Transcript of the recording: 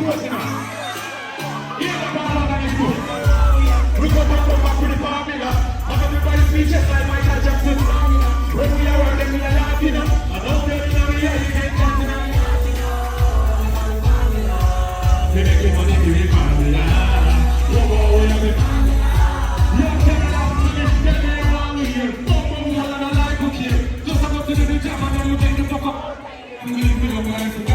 close enough. Yeah, the ball is good. We come back with the formula. And everybody speeches like Michael Jackson. When we are working, we are laughing. And don't tell me now we are getting dancing. We make you money, we make formula. Whoa, we have it. You're coming out to this day, all we hear. Bumble, we all on a live book here. Just about to do the job and then we take the fuck up. We leave it on the